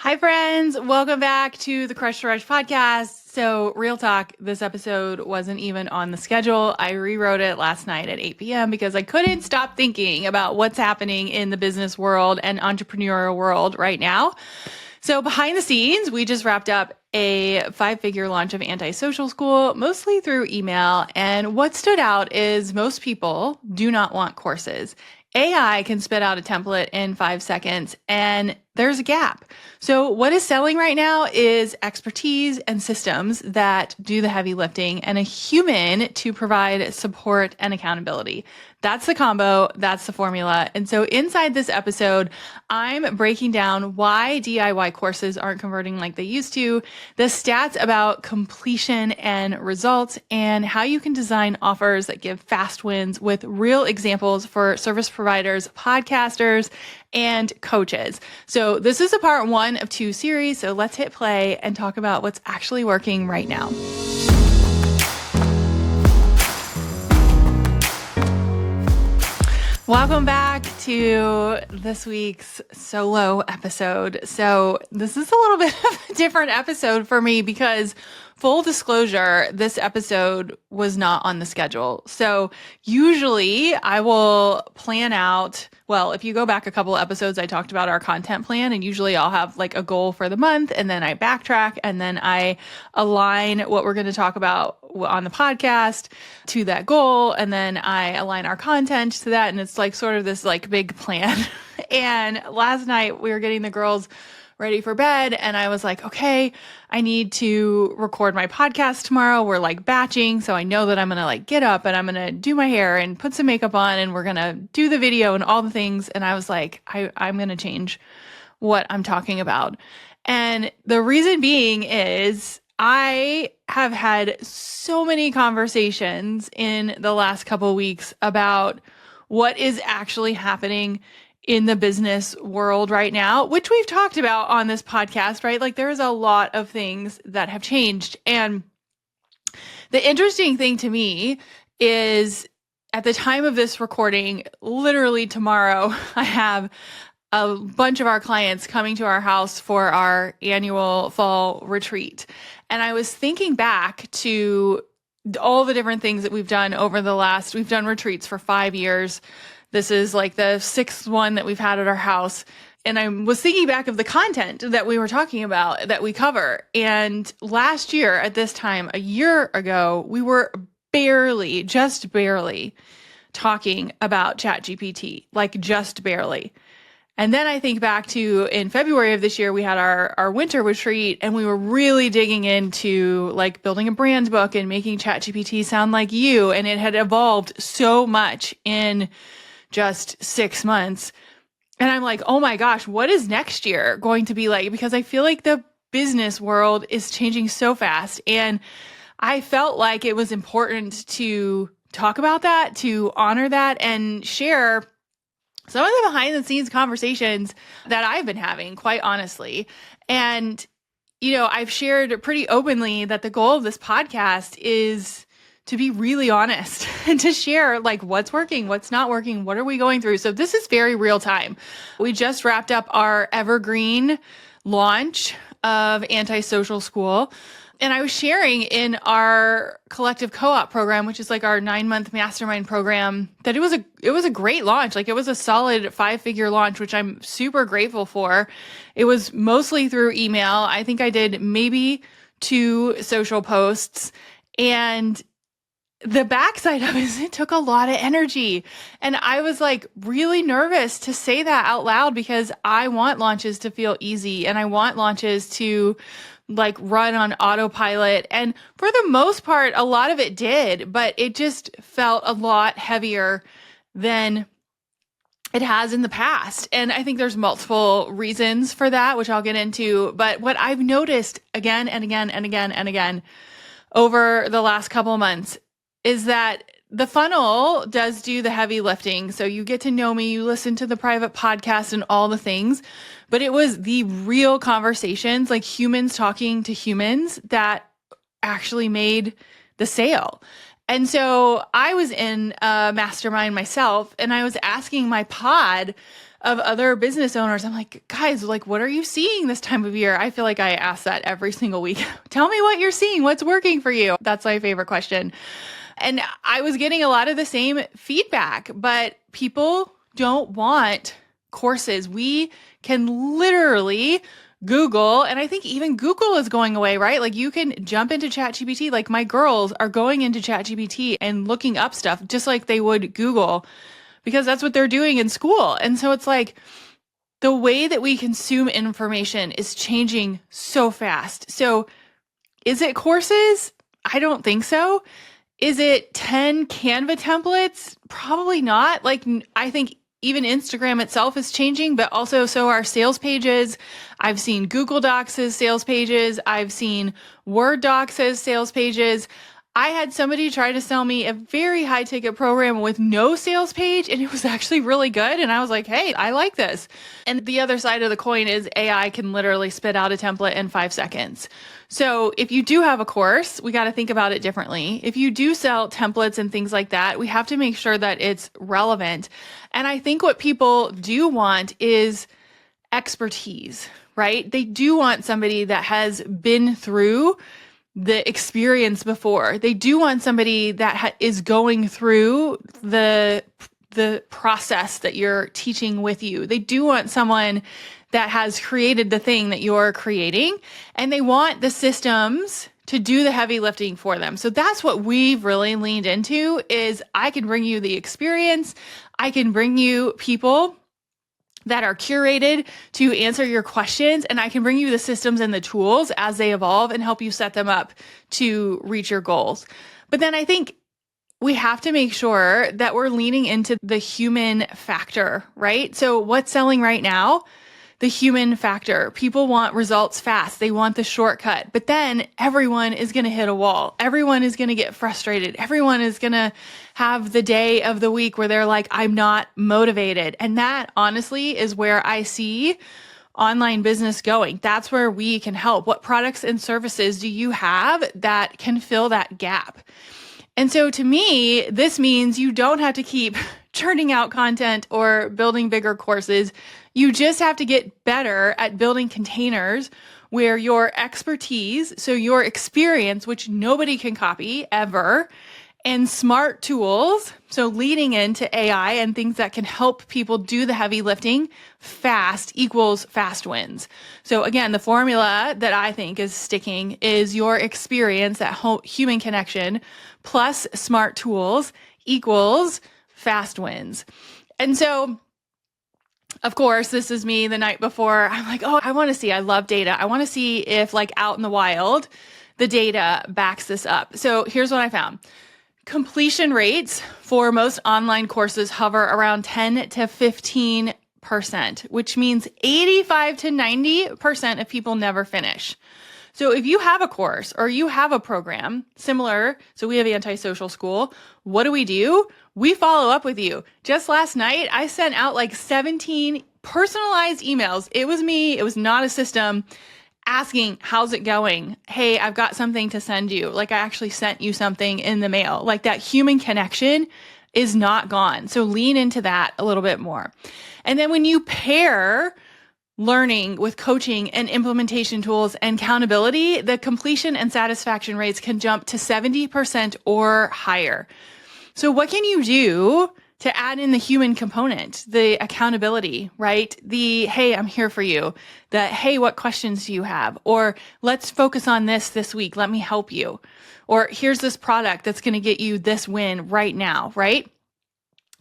Hi, friends. Welcome back to the Crush to Rush podcast. So, real talk, this episode wasn't even on the schedule. I rewrote it last night at 8 p.m. because I couldn't stop thinking about what's happening in the business world and entrepreneurial world right now. So, behind the scenes, we just wrapped up a 5-figure launch of Antisocial School, mostly through email. And what stood out is most people do not want courses. AI can spit out a template in 5 seconds, and there's a gap. So what is selling right now is expertise and systems that do the heavy lifting and a human to provide support and accountability. That's the combo. That's the formula. And so inside this episode, I'm breaking down why DIY courses aren't converting like they used to, the stats about completion and results, and how you can design offers that give fast wins with real examples for service providers, podcasters, and coaches. So this is a part 1 of 2 series. So let's hit play and talk about what's actually working right now. Welcome back to this week's solo episode. So this is a little bit of a different episode for me because, full disclosure, this episode was not on the schedule. So usually I will plan out, well, if you go back a couple of episodes, I talked about our content plan, and usually I'll have like a goal for the month, and then I backtrack, and then I align what we're going to talk about on the podcast to that goal, and then I align our content to that, and it's like sort of this like big plan. And last night we were getting the girls ready for bed, and I was like, okay, I need to record my podcast tomorrow. We're like batching, so I know that I'm gonna like get up and I'm gonna do my hair and put some makeup on, and we're gonna do the video and all the things. And I was like, I'm gonna change what I'm talking about. And the reason being is I have had so many conversations in the last couple of weeks about what is actually happening in the business world right now, which we've talked about on this podcast, right? Like there's a lot of things that have changed. And the interesting thing to me is at the time of this recording, literally tomorrow, I have a bunch of our clients coming to our house for our annual fall retreat. And I was thinking back to all the different things that we've done we've done retreats for 5 years. This is like the 6th one that we've had at our house. And I was thinking back of the content that we were talking about that we cover. And last year at this time, a year ago, we were just barely talking about ChatGPT, like just barely. And then I think back to in February of this year, we had our winter retreat, and we were really digging into like building a brand book and making ChatGPT sound like you. And it had evolved so much in just 6 months. And I'm like, oh my gosh, what is next year going to be like? Because I feel like the business world is changing so fast. And I felt like it was important to talk about that, to honor that, and share some of the behind the scenes conversations that I've been having, quite honestly. And, I've shared pretty openly that the goal of this podcast is to be really honest and to share like what's working, what's not working, what are we going through. So this is very real time. We just wrapped up our evergreen launch of Antisocial School. And I was sharing in our collective co-op program, which is like our 9-month mastermind program, that it was a great launch. Like it was a solid 5-figure launch, which I'm super grateful for. It was mostly through email. I think I did maybe 2 social posts, and the backside of it is it took a lot of energy. And I was like really nervous to say that out loud because I want launches to feel easy, and I want launches to like run on autopilot. And for the most part, a lot of it did, but it just felt a lot heavier than it has in the past. And I think there's multiple reasons for that, which I'll get into. But what I've noticed again and again and again and again over the last couple of months is that the funnel does do the heavy lifting. So you get to know me, you listen to the private podcast and all the things, but it was the real conversations, like humans talking to humans, that actually made the sale. And so I was in a mastermind myself, and I was asking my pod of other business owners. I'm like, guys, like, what are you seeing this time of year? I feel like I ask that every single week. Tell me what you're seeing. What's working for you? That's my favorite question. And I was getting a lot of the same feedback, but people don't want courses. We can literally Google, and I think even Google is going away, right? Like you can jump into ChatGPT. Like my girls are going into ChatGPT and looking up stuff just like they would Google because that's what they're doing in school. And so it's like the way that we consume information is changing so fast. So is it courses? I don't think so. Is it 10 Canva templates? Probably not. Like, I think even Instagram itself is changing, but also so are sales pages. I've seen Google Docs as sales pages. I've seen Word docs as sales pages. I had somebody try to sell me a very high ticket program with no sales page, and it was actually really good. And I was like, hey, I like this. And the other side of the coin is AI can literally spit out a template in 5 seconds. So if you do have a course, we got to think about it differently. If you do sell templates and things like that, we have to make sure that it's relevant. And I think what people do want is expertise, right? They do want somebody that has been through the experience before. They do want somebody that is going through the process that you're teaching with you. They do want someone that has created the thing that you're creating, and they want the systems to do the heavy lifting for them. So that's what we've really leaned into is I can bring you the experience. I can bring you people that are curated to answer your questions, and I can bring you the systems and the tools as they evolve and help you set them up to reach your goals. But then I think we have to make sure that we're leaning into the human factor, right? So what's selling right now? The human factor. People want results fast. They want the shortcut. But then everyone is going to hit a wall. Everyone is going to get frustrated. Everyone is going to have the day of the week where they're like, I'm not motivated. And that honestly is where I see online business going. That's where we can help. What products and services do you have that can fill that gap? And so to me, this means you don't have to keep churning out content or building bigger courses. You just have to get better at building containers where your expertise, so your experience, which nobody can copy ever, and smart tools, so leading into AI and things that can help people do the heavy lifting fast equals fast wins. So again, the formula that I think is sticking is your experience, that human connection, plus smart tools equals fast wins. And so, of course, this is me the night before. I'm like, oh, I love data. I want to see if like out in the wild, the data backs this up. So here's what I found. Completion rates for most online courses hover around 10 to 15%, which means 85 to 90% of people never finish. So if you have a course or you have a program similar, so we have Antisocial School, what do? We follow up with you. Just last night, I sent out like 17 personalized emails. It was me. It was not a system asking, how's it going? Hey, I've got something to send you. Like I actually sent you something in the mail. Like that human connection is not gone. So lean into that a little bit more. And then when you pair learning with coaching and implementation tools and accountability, the completion and satisfaction rates can jump to 70% or higher. So what can you do to add in the human component, the accountability, right? The, hey, I'm here for you. The, hey, what questions do you have? Or let's focus on this week. Let me help you. Or here's this product that's going to get you this win right now, right?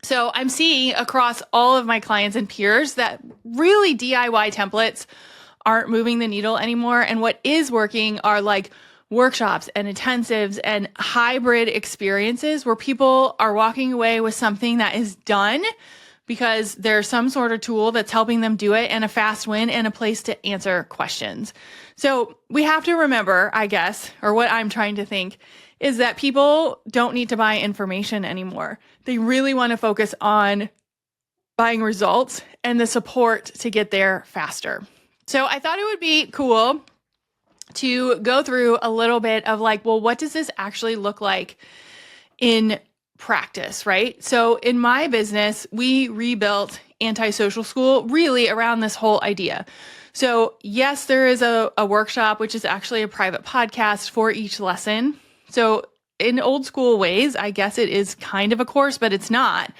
So I'm seeing across all of my clients and peers that really DIY templates aren't moving the needle anymore. And what is working are like workshops and intensives and hybrid experiences where people are walking away with something that is done because there's some sort of tool that's helping them do it and a fast win and a place to answer questions. So we have to remember, I guess, or what I'm trying to think is that people don't need to buy information anymore. They really want to focus on buying results and the support to get there faster. So I thought it would be cool to go through a little bit of like, well, what does this actually look like in practice, right? So in my business, we rebuilt Antisocial School really around this whole idea. So yes, there is a workshop, which is actually a private podcast for each lesson. So in old school ways, I guess it is kind of a course, but it's not,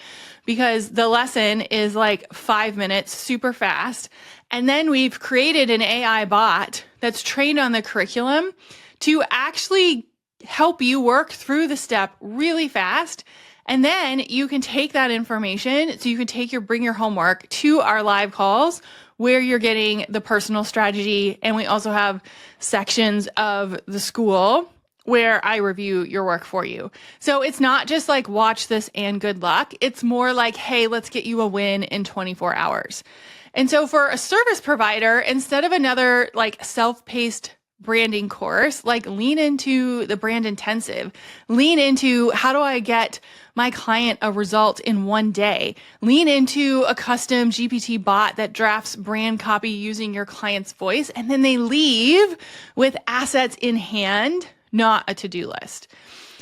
because the lesson is like 5 minutes, super fast. And then we've created an AI bot that's trained on the curriculum to actually help you work through the step really fast. And then you can take that information. So you can bring your homework to our live calls where you're getting the personal strategy. And we also have sections of the school where I review your work for you. So it's not just like, watch this and good luck. It's more like, hey, let's get you a win in 24 hours. And so for a service provider, instead of another like self-paced branding course, like lean into the brand intensive, lean into how do I get my client a result in one day, lean into a custom GPT bot that drafts brand copy using your client's voice. And then they leave with assets in hand, not a to-do list.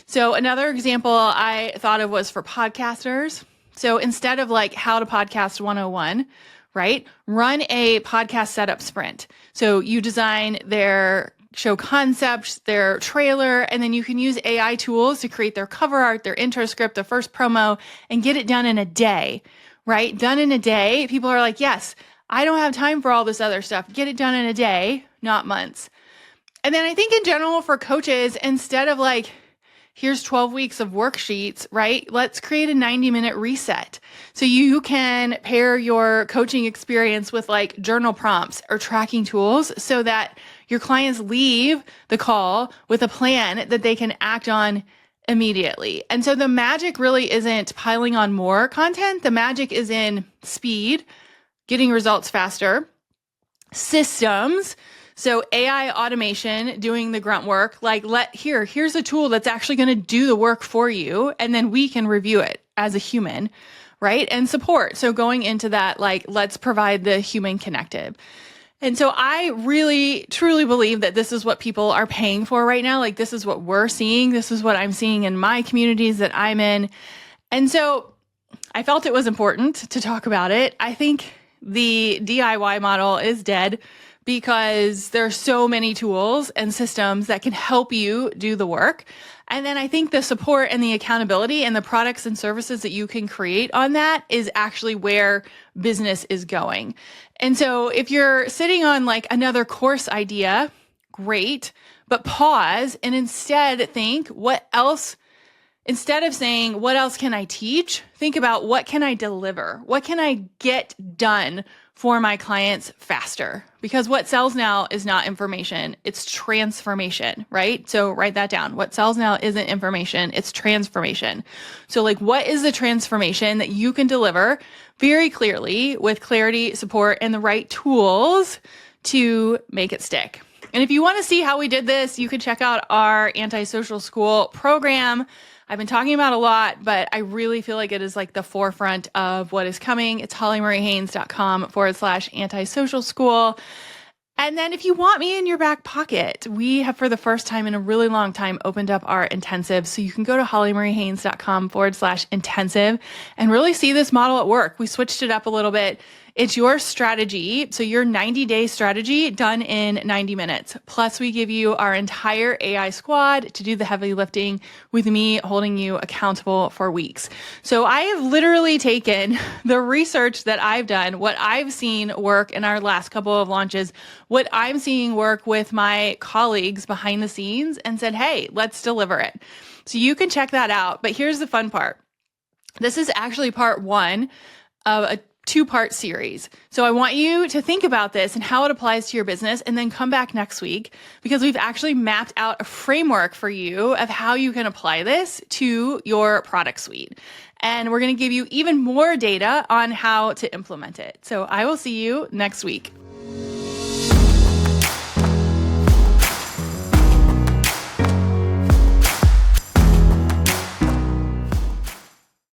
So another example I thought of was for podcasters. So instead of like how to podcast 101, right? Run a podcast setup sprint. So you design their show concepts, their trailer, and then you can use AI tools to create their cover art, their intro script, the first promo, and get it done in a day, right? Done in a day. People are like, yes, I don't have time for all this other stuff. Get it done in a day, not months. And then I think in general for coaches, instead of like, here's 12 weeks of worksheets, right? Let's create a 90-minute reset. So you can pair your coaching experience with like journal prompts or tracking tools so that your clients leave the call with a plan that they can act on immediately. And so the magic really isn't piling on more content. The magic is in speed, getting results faster, systems. So AI automation, doing the grunt work, like here's a tool that's actually going to do the work for you. And then we can review it as a human, right? And support. So going into that, like, let's provide the human connective. And so I really, truly believe that this is what people are paying for right now. Like, this is what we're seeing. This is what I'm seeing in my communities that I'm in. And so I felt it was important to talk about it. I think the DIY model is dead, because there's so many tools and systems that can help you do the work. And then I think the support and the accountability and the products and services that you can create on that is actually where business is going. And so if you're sitting on like another course idea, great, but pause and instead think, what else? Instead of saying, what else can I teach? Think about, what can I deliver? What can I get done for my clients faster? Because what sells now is not information, it's transformation, right? So write that down. What sells now isn't information, it's transformation. So like, what is the transformation that you can deliver very clearly with clarity, support, and the right tools to make it stick? And if you want to see how we did this, you can check out our Antisocial School program. I've been talking about a lot, but I really feel like it is like the forefront of what is coming. It's hollymariehaines.com/antisocial school. And then if you want me in your back pocket, we have for the first time in a really long time opened up our intensive. So you can go to hollymariehaines.com/intensive and really see this model at work. We switched it up a little bit. It's your strategy. So your 90-day strategy done in 90 minutes. Plus we give you our entire AI squad to do the heavy lifting with me holding you accountable for weeks. So I have literally taken the research that I've done, what I've seen work in our last couple of launches, what I'm seeing work with my colleagues behind the scenes, and said, hey, let's deliver it. So you can check that out. But here's the fun part. This is actually part one of a two-part series. So I want you to think about this and how it applies to your business, and then come back next week, because we've actually mapped out a framework for you of how you can apply this to your product suite. And we're going to give you even more data on how to implement it. So I will see you next week.